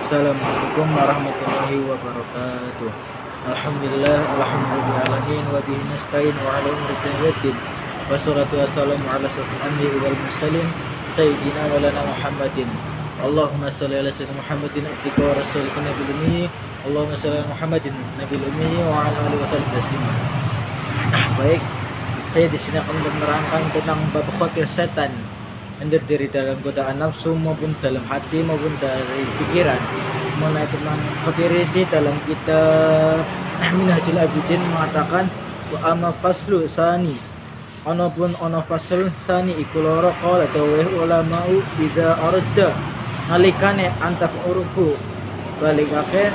Assalamualaikum warahmatullahi wabarakatuh. Alhamdulillahirrahmanirrahim wa bihi nasta'in wa ala umuri dunya wassalatu wassalamu ala asyrofil anbiya'i wal mursalin sayyidina wa lana Muhammadin. Allahumma shalli ala sayyidina Muhammadin abdika wa rasulika nabiyil ummi. Allahumma shalli ala Muhammadin nabiyil ummi wa ala alihi wasallam taslima. Baik, saya di sini akan menerangkan tentang bab khawatir setan yang terdiri dalam godaan nafsu maupun dalam hati maupun dari pikiran. Mengenai tentang khawatir ini dalam kitab Minhajul Abidin mengatakan wa amma faslu sani ana pun ana fasl sani iku loro qala dawuh ulama'u idza arada nalikane antaf uruku balikake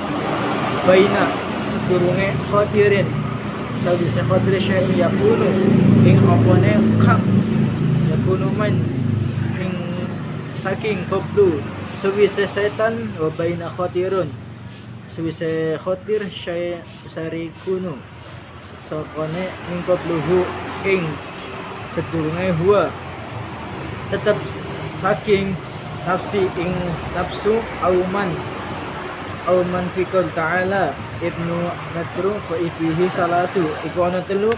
baina sedurunge khawatirin sawise khawatir syai yakunu ing opone kang yakunu man ing saking koplu sawise setan wa baina khawatirun sawise khawatir syai sari kunu sakone ing kopluhu ing sedurunge huwa tetap saking nafsi ing nafsu auman fikul ta'ala ibnu natru fa ifihi salasu iku ana telu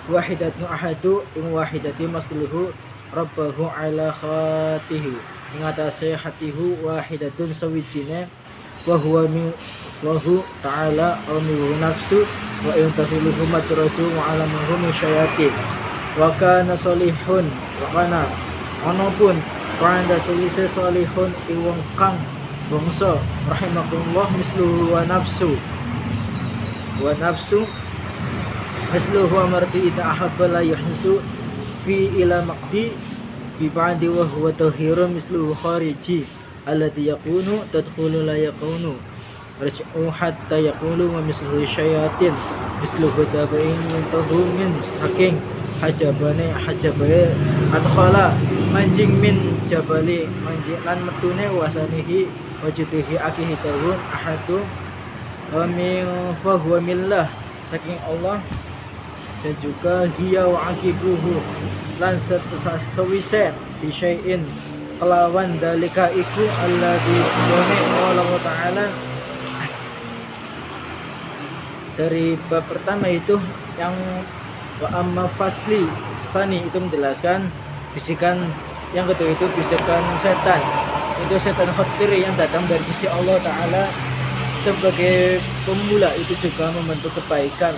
wahidatun ahadu ing wahidati masluhu rabbahu ala khatihi ing atase hatihu wahidatun sawijine wa huwa ta'ala almihu nafsu wa in tasuluhu matrasu wa alamuhu min syayatin wa kana solihun wa kana ana pun kana solise solihun iwang kang bangsa rahimakumullah misluhu wa nafsu misluhu amarti ida ahabba la yuhsu fi ila maqdi bi ba'di wa huwa tahirun misluhu khariji alladhi yakunu tadkhulu la yakunu raj'u hatta yakulu wa misluhu syayatin misluhu tabain mintahu min saking hajabae adkhala manjing min jabali manjing lan metune wasanihi wajudihi akihi tahun ahadu wa min fahuwa millah saking Allah dan juga hiya wa akibuhu lan sewise fi syai'in kelawan dalika iku alladzi done Allah Ta'ala dari bab pertama itu yang wa amma fasli sani itu menjelaskan bisikan yang kedua itu bisikan setan, itu setan khatir yang datang dari sisi Allah Ta'ala sebagai pemula, itu juga membentuk kebaikan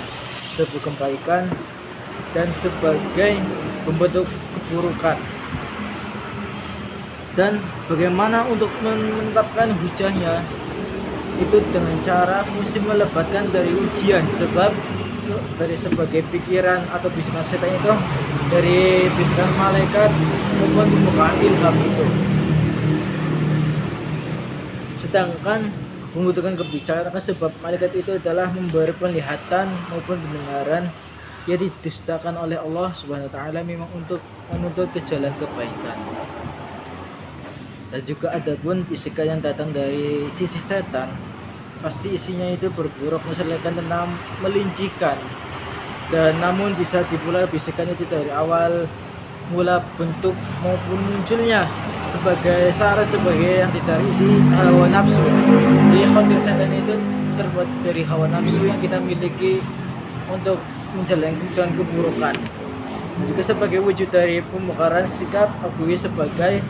dan sebagai pembentuk keburukan. Dan bagaimana untuk menetapkan hujahnya itu dengan cara mesti melebatkan dari ujian, sebab dari sebagai pikiran atau bisikan setan itu dari bisikan malaikat maupun pembukaan ilham itu. Sedangkan membutuhkan kebicaraan sebab malaikat itu adalah memberi penglihatan maupun pendengaran yang didustakan oleh Allah Subhanahu wa Ta'ala memang untuk menuntut ke jalan kebaikan. Dan juga ada pun bisikan yang datang dari sisi setan pasti isinya itu berburuk, misalkan tentang melincikan, dan namun bisa dimulai bisikan itu dari awal mula bentuk maupun munculnya sebagai syarat sebagai yang tidak isi hawa nafsu. Jadi khawatir setan itu terbuat dari hawa nafsu yang kita miliki untuk menjalankan keburukan. Juga sebagai wujud dari pemukaran sikap akui sebagai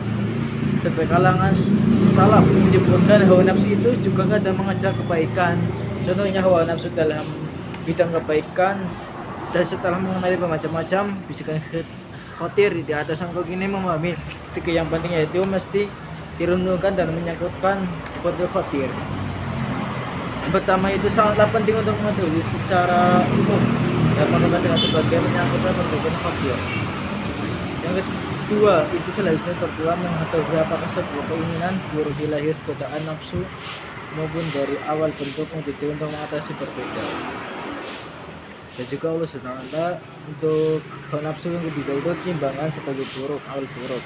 kalangan salaf menyebutkan hawa nafsu itu juga kadang mengajak kebaikan. Contohnya hawa nafsu dalam bidang kebaikan, dan setelah mengenali bermacam-macam bisikan khawatir di atas angka ini memahami tiga yang penting yaitu mesti diruntuhkan dan menyangkutkan kepada khawatir. Yang pertama itu sangatlah penting untuk mengetahui secara umum dan menggunakan sebagai menyangkutkan pembagian khawatir. Yang kedua itu selanjutnya berdua mengetahui apakah sebuah keinginan buruk lahir godaan nafsu maupun dari awal bentuknya itu untuk mengatasi berbeda. Dan juga Allah SWT untuk nafsu yang ketiga itu timbangan sebagai buruk, awal buruk.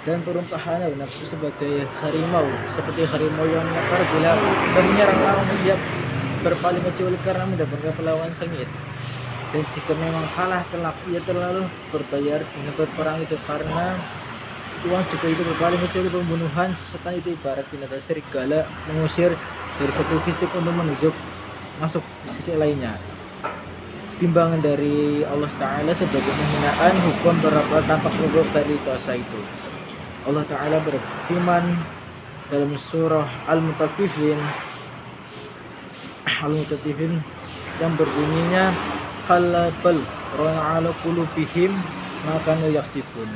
Dan perumpamaan nafsu sebagai harimau, seperti harimau yang mekar bila menyerang lawan dia berpaling menculik karena mendapatkan perlawanan sengit. Dan jika memang kalah telak, ia terlalu berbayar dengan berperang itu karena uang juga itu berpaling kecuali pembunuhan. Setan itu ibarat binatang serigala mengusir dari satu titik untuk menuju masuk di sisi lainnya. Timbangan dari Allah Ta'ala sebagai penghinaan hukum berapa tampak gugur dari dosa itu. Allah Ta'ala berfirman dalam surah Al-Mutaffifin yang berbunyinya qalbal rana ala qulubihim maka yaksifun.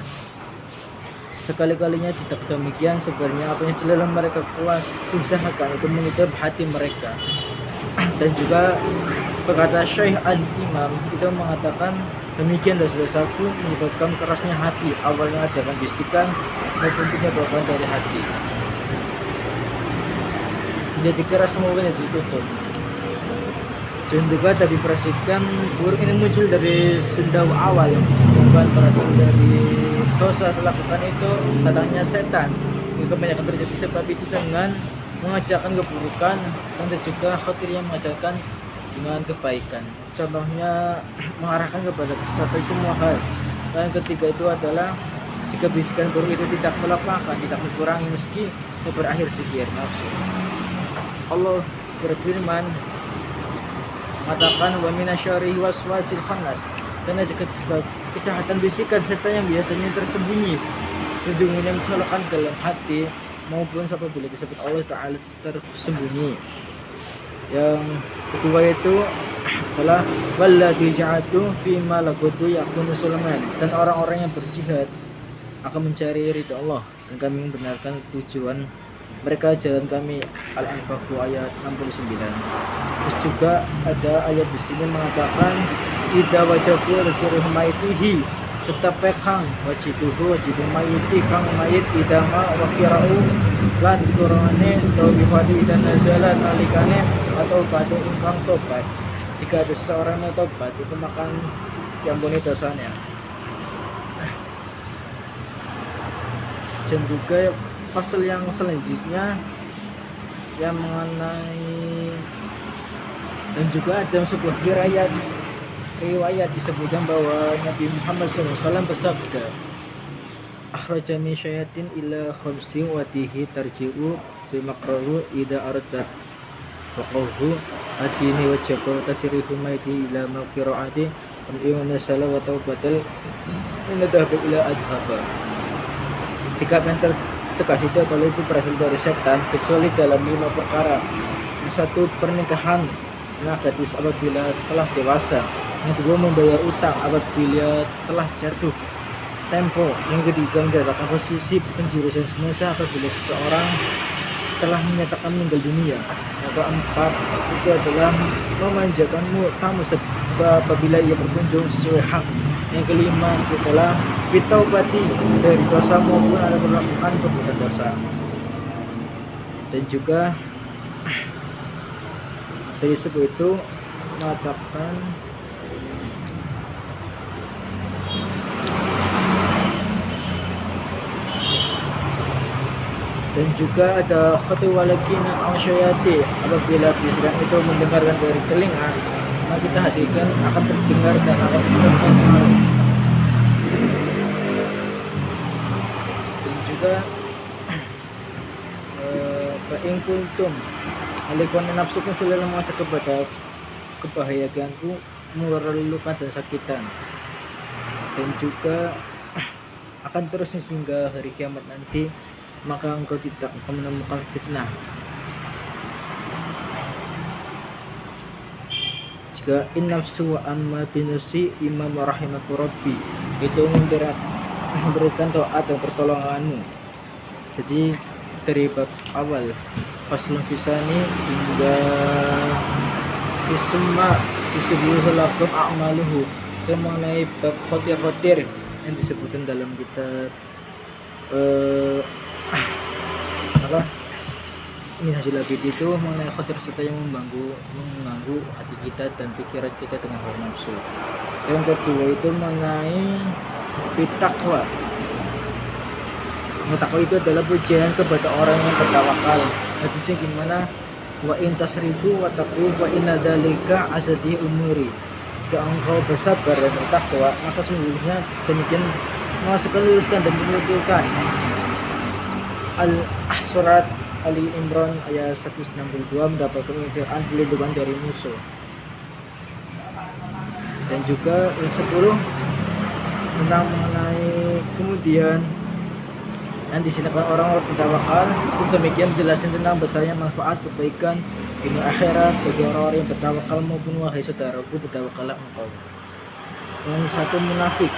Sekali-kalinya tidak demikian, sebenarnya apa yang selalu mereka kuas usahakan itu menitip hati mereka. Dan juga berkata Syekh Al-Imam itu mengatakan demikian dosa-dosaku menyebabkan kerasnya hati, awalnya dengan bisikan maupun penyebabkan dari hati. Jadi keras semuanya ditutup. Dan juga tadi perhatikan buruk ini muncul dari sendawa awal, bukan berasal dari dosa lakukan itu datangnya setan. Ini kebanyakan terjadi sebab itu dengan mengajarkan keburukan dan juga khatir yang mengajarkan dengan kebaikan. Contohnya mengarahkan kepada kesesatan semua hal. Dan ketiga itu adalah jika bisikan buruk itu tidak melakukan, tidak mengurangi meski berakhir sihir nafsu. Allah berfirman mengatakan wa minasyarri waswasil khannas, karena jika kejahatan bisikan setan yang biasanya tersembunyi sejujurnya mencolokkan dalam hati maupun apabila disebut Allah Ta'ala tersembunyi. Yang kedua itu adalah walladzi ja'atu fi ma laqutu yakunu sulaiman, dan orang-orang yang berjihad akan mencari ridha Allah dan kami membenarkan tujuan mereka jalan kami. Al-Anfal ayat 69. Terus juga ada ayat di sini mengatakan idza wajabu rajul maitihi tetap pekang wajiduhu wajidu mayiti kang mayit idama wakirau lan kurangane atau bifadi dan nazalan nalikane atau batu ingkang tobat. Jika ada seseorang yang tobat itu makan diampuni dosanya. Dan juga pasal yang selanjutnya yang mengenai dan juga ada sebuah riwayat disebutkan bahwa Nabi Muhammad SAW bersabda akhrajani syayatin ila khamsi wa tihi tarji'u bimakrahu idha aradat waqahu atini wa jabal tajrihu maiti ila maqira'ati iman salah wa taubatal inadhabu ila adhaba. Sikap yang tertegas itu kalau itu berasal dari setan kecuali dalam 5 perkara. Yang satu, pernikahan anak gadis apabila telah dewasa. Yang kedua, membayar utang apabila telah jatuh tempo. Yang ketiga, menjalankan posisi penjurusan semesta apabila seseorang telah menyatakan meninggal dunia. Yang keempat itu adalah memanjakanmu tamu apabila ia berkunjung sesuai hak. Yang kelima adalah fitaubati dari dosa maupun ada melakukan perbuatan dosa. Dan juga dari sebab itu mengatakan dan juga ada khatu walakina asyayati apabila bisikan itu mendengarkan dari telinga maka kita hadirkan akan terdengar dan akan terdengar. Dan juga fa'in kuntum alikun nafsukum selalu mengajak kepada kebahagiaanku mengeluarkan luka dan sakitan. Dan juga akan terus hingga hari kiamat nanti maka engkau tidak akan menemukan fitnah. Jika innafsu wa amma binusi imam rahimatu rabbi itu memberikan doa dan pertolonganmu. Jadi dari bab awal faslun fisani hingga isma sisibuhu lakum a'maluhu itu mengenai bab khotir-khotir yang disebutkan dalam kitab ini hasil lagi itu mengenai khotir serta yang mengganggu hati kita dan pikiran kita dengan hawa nafsu. Yang kedua itu mengenai bitakwa. Takwa itu adalah pujian kepada orang yang bertawakal. Hadisnya gimana? Wa in tasrifu wa taqu wa inna dzalika asadi umuri. Jika engkau bersabar dan bertakwa, maka sesungguhnya demikian memasukkan, luruskan dan menunjukkan. Surat Ali Imran ayat 162 mendapatkan perlindungan dari musuh. Dan juga yang 10 tentang mengenai kemudian yang disinakan orang-orang bertawakal. Demikian menjelaskan tentang besarnya manfaat kebaikan dunia akhirat bagi orang-orang yang bertawakal maupun wahai saudaraku bertawakallah engkau. Yang satu munafik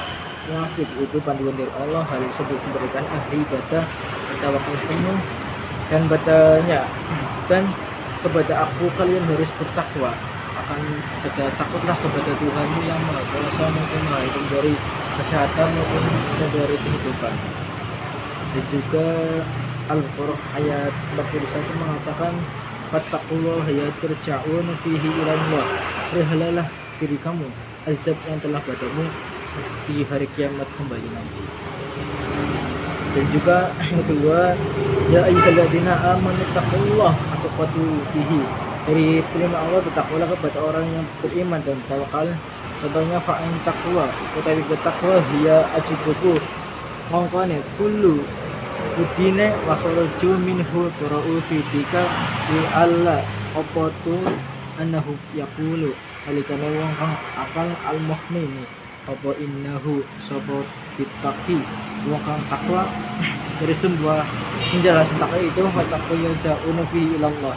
itu panduan dari Allah, hal tersebut memberikan ahli ibadah bertawakal penuh dan bertanya, dan kepada aku kalian harus bertakwa, akan takutlah kepada Tuhanmu yang maha kuasa maupun maha hidup dari kesehatan maupun dari kehidupan. Dan juga Al-Qur'an ayat 41 mengatakan, fattaqullaha ya turja'un fihi ilallah, berhalalah diri kamu azab yang telah padamu di hari kiamat kembali nanti. Dan juga yang kedua, ya ayyuhalladzina amanu taqullaha haqqa tuqatih, dari firman Allah bertakwalah kepada orang yang beriman dan tawakal. Contohnya fa'in taqwa, utawi bertakwa hiya ajibuku mongkone kullu budine wa kharaju minhu turau fi dika bi alla opotu annahu yaqulu alikane wong kang akal al mu'min apa innahu sapa ditaki wong kang takwa dari sebuah penjelasan takwa itu takwa yang ja'unu fi ilallah,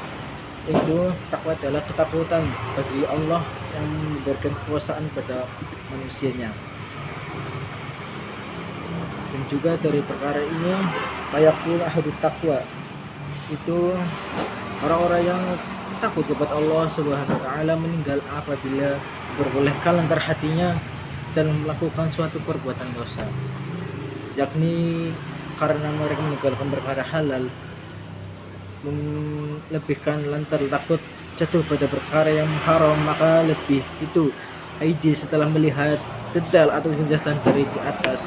itu takwa adalah ketakutan bagi Allah yang memberikan kekuasaan pada manusianya. Dan juga dari perkara ini fayaqul ahadut takwa, itu orang-orang yang takut kepada Allah Subhanahu wa taala meninggal apabila berbolehkan lantar hatinya dan melakukan suatu perbuatan dosa, yakni karena mereka meninggalkan perkara halal, melebihkan lantar takut jatuh pada perkara yang haram, maka lebih itu ID setelah melihat detail atau penjelasan dari di atas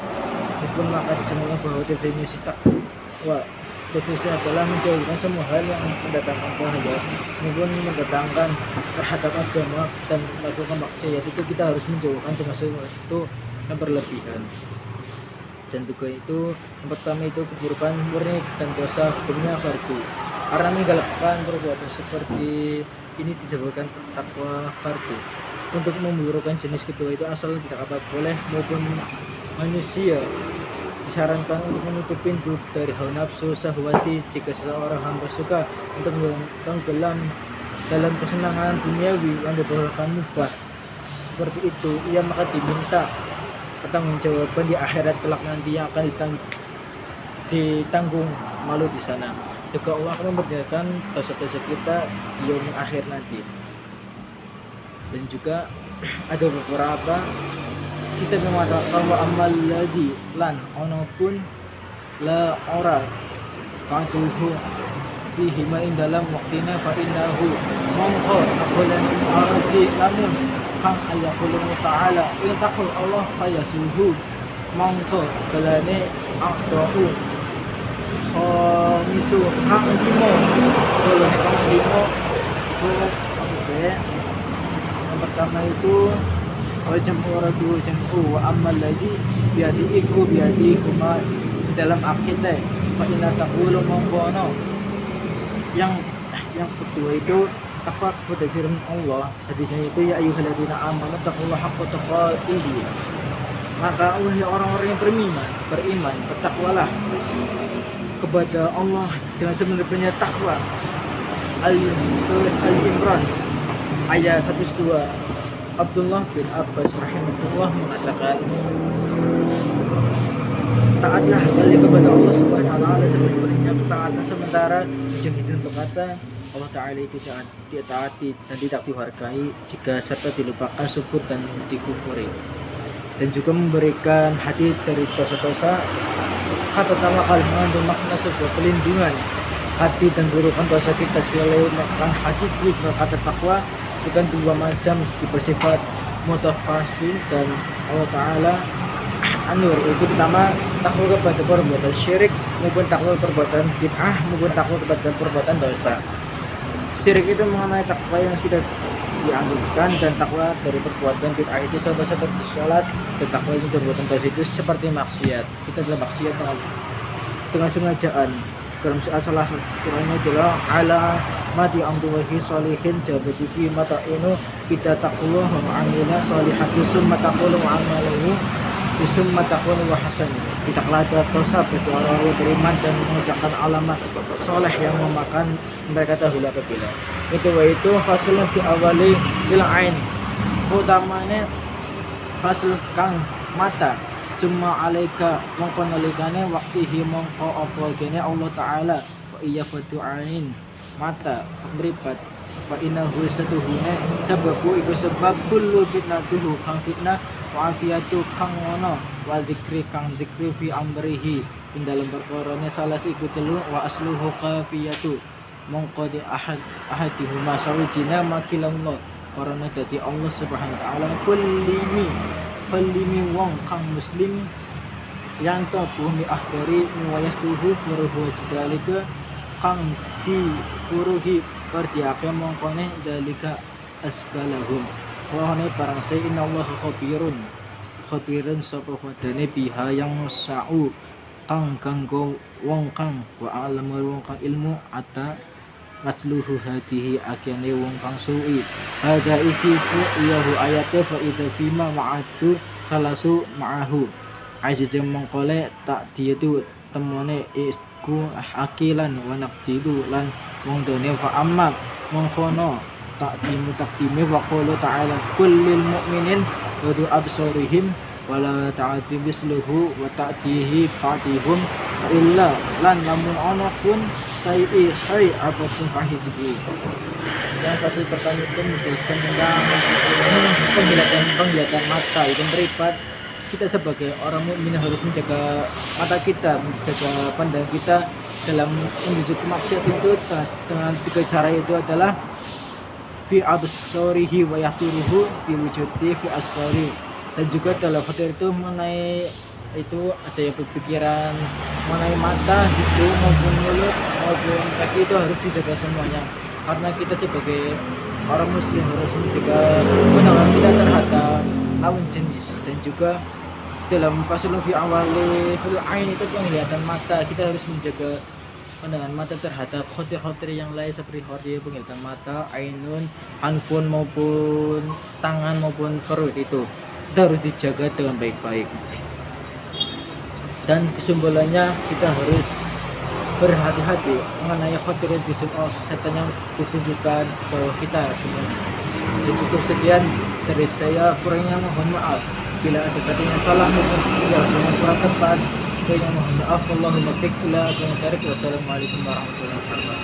itu, maka disebutkan bahwa definisi takwa definisi adalah menjauhkan semua hal yang mendatangkan bahaya maupun mendatangkan terhadap agama dan melakukan maksiat. Itu kita harus menjauhkan termasuk itu yang berlebihan. Dan juga itu yang pertama itu keburukan murni dan dosa hukumnya fardu, karena meninggalkan perbuatan seperti ini disebutkan takwa fardu. Untuk memburukkan jenis kedua itu asal tidak apa boleh maupun manusia disarankan untuk menutup pintu dari hawa nafsu syahwati jika seseorang hamba suka untuk tenggelam dalam kesenangan duniawi yang diperbolehkan mubah seperti itu, ia maka diminta pertanggungjawaban di akhirat kelak nanti yang akan ditanggung malu di sana. Juga Allah akan memperlihatkan dosa-dosa kita di yaumil akhir nanti. Dan juga ada beberapa kita mengatakan wa amal ladzi lan ono pun la ora qatuhu fihi ma dalam waktina fa innahu mongko apalan arji lamun kang ayaqulu ta'ala in taqul Allah fayasuhu mongko kalane aqdahu misu hak dimo kalau kang dimo itu yang pertama itu wajam orang dua jam'u wa amal lagi biadiku ma dalam akidah fa inna taqulu mongkono yang kedua itu takwa kepada firman Allah hadisnya itu ya ayyuhalladzina amanu taqullaha haqqa tuqatih, maka wahai orang-orang yang beriman bertakwalah kepada Allah dengan sebenarnya takwa. Al-Imran ayat 102. Abdullah bin Abbas rahimahullah mengatakan, taatlah kali kepada Allah Subhanahu wa taala sebenarnya ketaatan sementara ujung hidup berkata Allah taala itu ditaati dan tidak dihargai jika serta dilupakan syukur dan dikufuri. Dan juga memberikan hadis dari dosa-dosa. Kata tawakal mengandung makna sebuah pelindungan hati dan burukan dosa kita selalu melakukan hadis berkata takwa bukan dua macam bersifat mutafasil dan Allah Ta'ala An-Nur. Itu pertama takwa kepada perbuatan syirik maupun takwa perbuatan bid'ah maupun takwa kepada perbuatan dosa. Syirik itu mengenai takwa yang sudah dianjurkan dan takwa dari perbuatan bid'ah itu contoh seperti sholat dan takwa itu dari perbuatan dosa itu seperti maksiat. Kita adalah maksiat dengan sengajaan. Dalam salah Qur'annya adalah ala mati amruhi sholihin jabati fi mata'inu kita taqwa wa amila sholihati summa taqulu wa amalahu summa taqulu wa hasan. Kita kelada dosa bagi orang-orang beriman dan mengucapkan alamat soleh yang memakan mereka tahulah kebila. Itu faslun fi awali bil ain. Utamanya fasl kang mata cuma alaika mongko nalikane waktihi mongko apa kene Allah taala wa iya fatu'ain mata mripat fa innahu satuhune sababu iku sebab kullu fitnatuhu kang fitnah wa afiyatu kang ngono wa zikri kang zikri fi amrihi ing dalem perkarane salah iku telu wa asluhu qafiyatu mongko di ahadihuma sawijina makilallah karena dadi Allah subhanahu wa taala kullimi wong kang muslim yang tabuh mi akhbari wayastuhu furuhu jidalika kang di furuhi perdiake mongkone dalika askalahum wahane barang se inna Allah khabirun sapa wadane biha yang sa'u kang kanggo wong kang wa alamu wong kang ilmu ata masluhu hadihi akyane wong kang suwi hadza iki ku iyahu ayate fa idza fima ma'atu salasu ma'ahu aziz mongkole tak dietu temone isku akilan wa naqdidu lan wong dene fa amma mongkono tak dimutakime wa qala ta'ala kullil mu'minin wa absarihim wala ta'ati bisluhu wa ta'tihi fatihum illa lan lamun ana pun sai apapun fahidu. Yang kasus pertama itu menjelaskan tentang penglihatan mata itu beripat. Kita sebagai orang mukmin harus menjaga mata kita, menjaga pandangan kita dalam menuju ke maksiat itu dengan 3 cara itu adalah fi absarihi wa yahturuhu fi wujudi fi asfari. Dan juga dalam fakir itu mengenai itu ada yang berpikiran mengenai mata, hidung maupun mulut maupun kaki itu harus dijaga semuanya, karena kita sebagai orang muslim harus menjaga pandangan kita terhadap lawan jenis. Dan juga dalam faslun fi awali fil ain itu penglihatan mata, kita harus menjaga pandangan mata terhadap khotir-khotir yang lain seperti khotir penglihatan mata, ainun, anfun maupun tangan maupun perut itu harus dijaga dengan baik-baik. Dan kesimpulannya kita harus berhati-hati mengenai khotir yang setan yang ditunjukkan ke kita semua. Cukup sekian dari saya, kurangnya mohon maaf bila ada kata yang salah maupun yang kurang tepat. Saya mohon maaf. Allahumma barik ila wa barik. Wassalamualaikum warahmatullahi wabarakatuh.